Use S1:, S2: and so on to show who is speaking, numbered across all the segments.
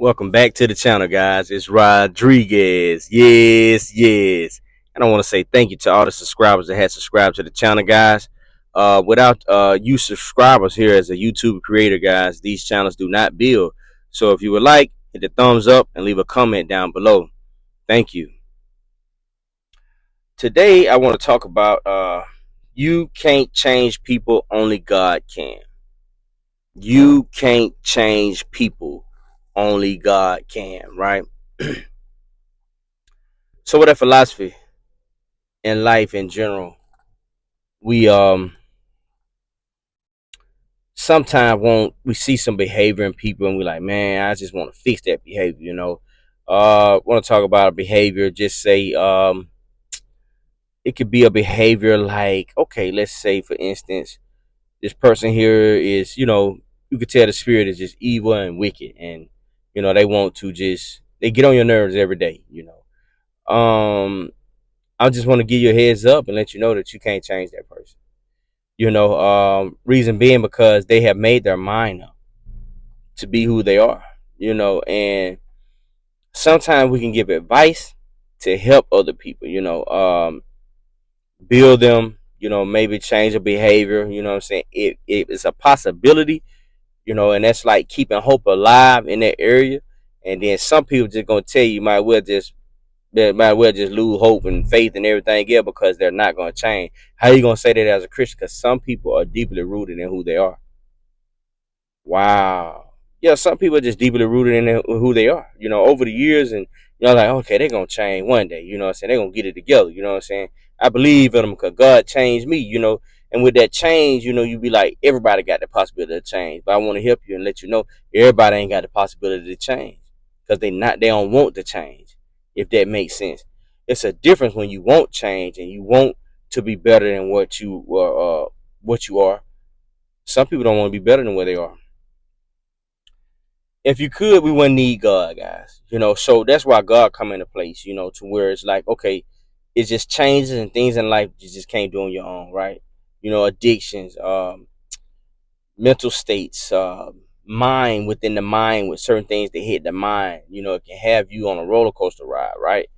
S1: Welcome back to the channel, guys. It's Rodriguez. Yes. And I want to say thank you to all the subscribers that had subscribed to the channel, guys. Without you subscribers here as a YouTube creator, guys, these channels do not build. So if you would like, hit the thumbs up and leave a comment down below. Thank you. Today, I want to talk about you can't change people, only God can. You can't change people, only God can, right? So with that philosophy in life in general, we sometimes want we see some behavior in people and we like, man, I just want to fix that behavior. Want to talk about a behavior, just say it could be a behavior like, okay, let's say for instance, this person here is, you could tell the spirit is just evil and wicked, and they want to just they get on your nerves every day. I just want to give you a heads up and let you know that you can't change that person. Reason being because they have made their mind up to be who they are. And sometimes we can give advice to help other people. Build them. Maybe change a behavior. You know what I'm saying? It's a possibility. And that's like keeping hope alive in that area. And then some people just gonna tell you might well just lose hope and faith and everything else because they're not going to change. How you going to say that as a Christian? Because some people are deeply rooted in who they are. Wow. Yeah, some people are just deeply rooted in who they are. Over the years, and like, okay, they're going to change one day. You know what I'm saying? They're going to get it together. You know what I'm saying? I believe in them because God changed me. And with that change, you be like, everybody got the possibility to change. But I want to help you and let you know everybody ain't got the possibility to change because they don't want to change, if that makes sense. It's a difference when you want change and you want to be better than what you are. Some people don't want to be better than where they are. If you could, we wouldn't need God, guys. So that's why God come into place, to where it's like, okay, it just changes and things in life you just can't do on your own, right? Addictions, mental states, mind within the mind with certain things that hit the mind, it can have you on a roller coaster ride, right?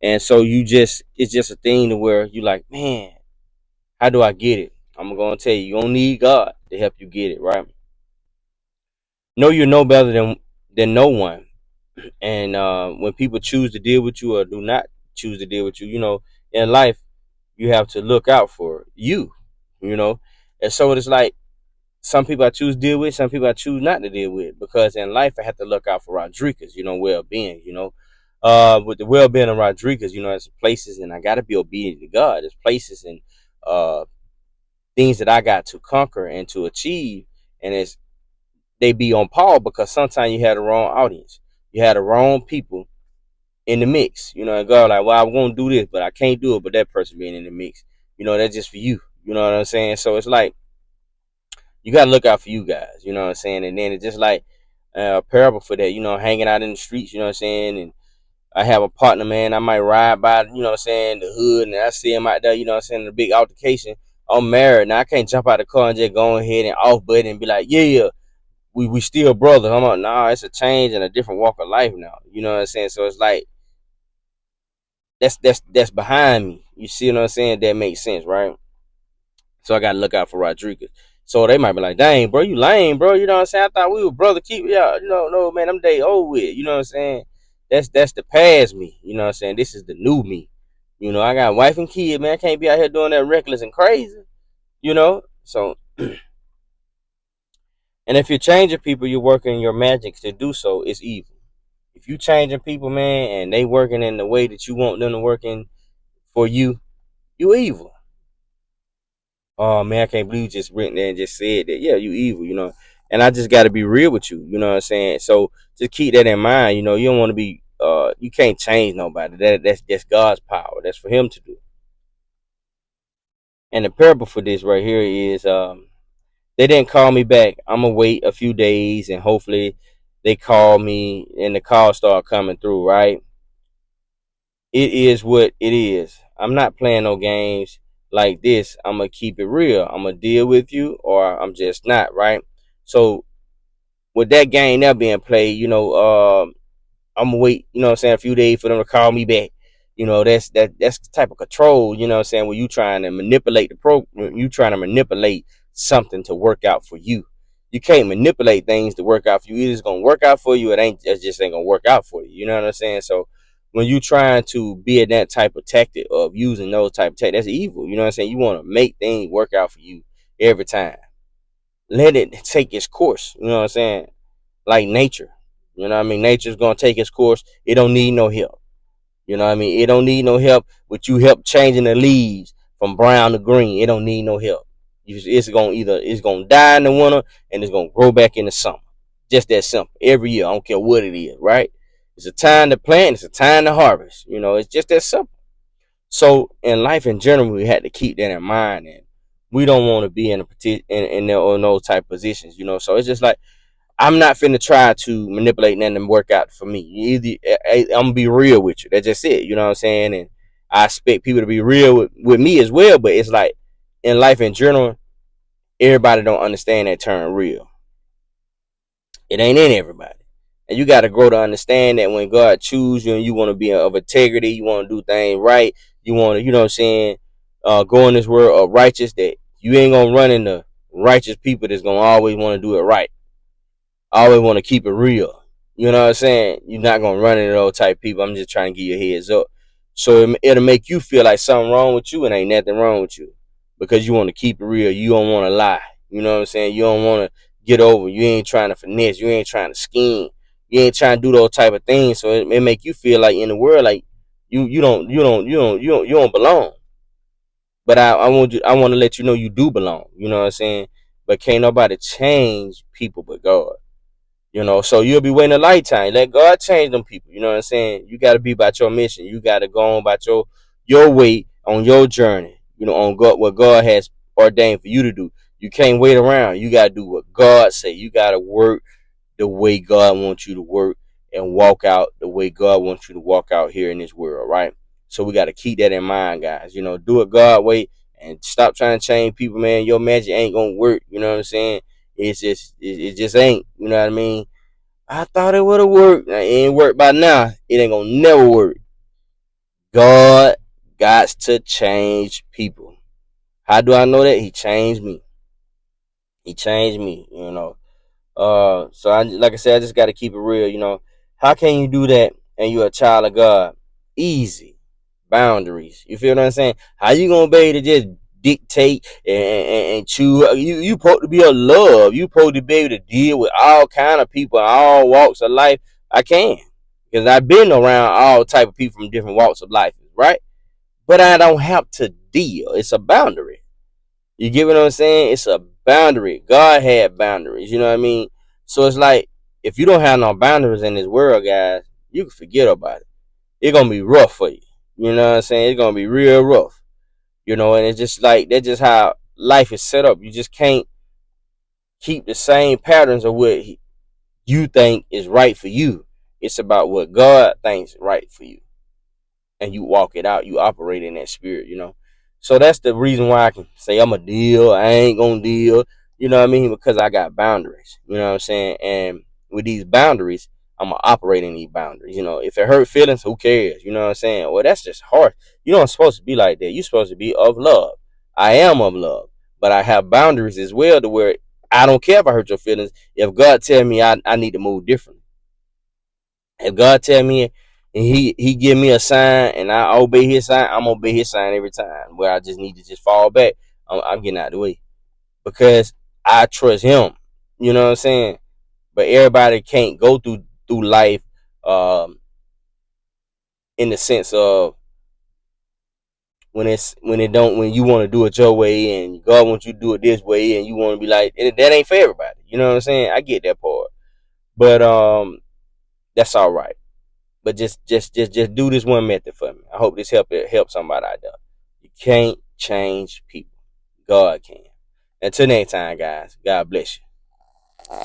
S1: And so it's just a thing to where you like, man, how do I get it? I'm gonna tell you don't need God to help you get it, right? Know you're no better than no one. And when people choose to deal with you or do not choose to deal with you, in life you have to look out for you know. And so it's like some people I choose to deal with, some people I choose not to deal with, because in life I have to look out for Rodriguez, well-being, with the well-being of Rodriguez, there's places, and I got to be obedient to God. There's places and uh, things that I got to conquer and to achieve, and they be on pause because sometimes you had the wrong audience, you had the wrong people in the mix, and God like, well, I want to do this, but I can't do it, but that person being in the mix, that's just for you. You know what I'm saying? So it's like you gotta look out for you guys, you know what I'm saying? And then it's just like a parable for that, hanging out in the streets, you know what I'm saying? And I have a partner, man, I might ride by, what I'm saying, the hood, and I see him out there, what I'm saying, the big altercation. I'm married. Now I can't jump out the car and just go ahead and off button and be like, yeah, we still brothers. I'm like, nah, it's a change and a different walk of life now. You know what I'm saying? So it's like that's behind me. You see what I'm saying? That makes sense, right? So I gotta look out for Rodriguez. So they might be like, dang, bro, you lame, bro. You know what I'm saying? I thought we were brother. Keep yeah, no, man, I'm day old with. You know what I'm saying? That's the past me. You know what I'm saying? This is the new me. I got a wife and kid, man. I can't be out here doing that reckless and crazy. So and if you're changing people, you're working your magic to do so. It's evil. If you changing people, man, and they working in the way that you want them to work in for you, you evil. Oh man, I can't believe you just went there and just said that. Yeah, you evil. And I just got to be real with you. You know what I'm saying? So just keep that in mind. You don't want to be. You can't change nobody. That's God's power. That's for Him to do. And the parable for this right here is, they didn't call me back. I'm gonna wait a few days and hopefully they call me and the calls start coming through. Right? It is what it is. I'm not playing no games like this. I'm gonna keep it real. I'm gonna deal with you, or I'm just not, right? So with that game now being played, I'm gonna wait, you know what I'm saying, a few days for them to call me back. That's the type of control, you know what I'm saying, when you trying to manipulate you trying to manipulate something to work out for you. You can't manipulate things to work out for you. Either it's gonna work out for you, it just ain't gonna work out for you. You know what I'm saying? So when you trying to be in that type of tactic of using those type of tactics, that's evil. You know what I'm saying? You want to make things work out for you every time. Let it take its course. You know what I'm saying? Like nature. You know what I mean? Nature's gonna take its course. It don't need no help. You know what I mean? It don't need no help. But you help changing the leaves from brown to green. It don't need no help. It's gonna die in the winter and it's gonna grow back in the summer. Just that simple. Every year. I don't care what it is, right? It's a time to plant, it's a time to harvest. It's just that simple. So in life in general, we had to keep that in mind, and we don't want to be in those type of positions. So it's just like I'm not finna try to manipulate nothing to work out for me. I'm gonna be real with you. That's just it. You know what I'm saying? And I expect people to be real with me as well. But it's like in life in general, everybody don't understand that term real. It ain't in everybody. And you got to grow to understand that when God chooses you and you want to be of integrity, you want to do things right, you want to, you know what I'm saying, go in this world of righteous, that you ain't going to run into righteous people that's going to always want to do it right. I always want to keep it real. You know what I'm saying? You're not going to run into those type of people. I'm just trying to give you a heads up. So it'll make you feel like something wrong with you and ain't nothing wrong with you because you want to keep it real. You don't want to lie. You know what I'm saying? You don't want to get over. You ain't trying to finesse. You ain't trying to scheme. You ain't trying to do those type of things. So it make you feel like in the world like you don't belong. But I want to let you know you do belong. You know what I'm saying? But can't nobody change people but God. So you'll be waiting a lifetime. Let God change them people. You know what I'm saying? You got to be about your mission. You got to go on about your way on your journey. On God, what God has ordained for you to do. You can't wait around. You got to do what God say. You got to work the way God wants you to work and walk out the way God wants you to walk out here in this world, right? So we got to keep that in mind, guys. Do it God way and stop trying to change people, man. Your magic ain't gonna work. You know what I'm saying? It just ain't. You know what I mean? I thought it would have worked. It ain't worked by now. It ain't gonna never work. God got to change people. How do I know that? He changed me. He changed me. So like I said, I just got to keep it real. How can you do that and you're a child of God? Easy. Boundaries. You feel what I'm saying? How you gonna be able to just dictate and choose? You supposed to be a love. You supposed to be able to deal with all kind of people in all walks of life. I can, because I've been around all type of people from different walks of life, right? But I don't have to deal. It's a boundary. You get what I'm saying? It's a boundary. God had boundaries. You know what I mean? So it's like if you don't have no boundaries in this world, guys, you can forget about it. It's gonna be rough for you. You know what I'm saying? It's gonna be real rough. And it's just like that's just how life is set up. You just can't keep the same patterns of what you think is right for you. It's about what God thinks is right for you, and you walk it out. You operate in that spirit. So that's the reason why I can say I'm a deal. I ain't gonna deal. You know what I mean? Because I got boundaries. You know what I'm saying? And with these boundaries, I'm gonna operate in these boundaries. If it hurt feelings, who cares? You know what I'm saying? Well, that's just hard. You don't supposed to be like that. You're supposed to be of love. I am of love, but I have boundaries as well to where I don't care if I hurt your feelings. If God tell me I need to move differently, if God tell me and he give me a sign and I obey his sign, I'm gonna obey his sign every time. Where I just need to just fall back, I'm getting out of the way because I trust him. You know what I'm saying? But everybody can't go through life in the sense of when you want to do it your way and God wants you to do it this way and you want to be like that ain't for everybody. You know what I'm saying? I get that part, but that's all right. But just do this one method for me. I hope this help somebody out there. You can't change people. God can. Until next time, guys. God bless you.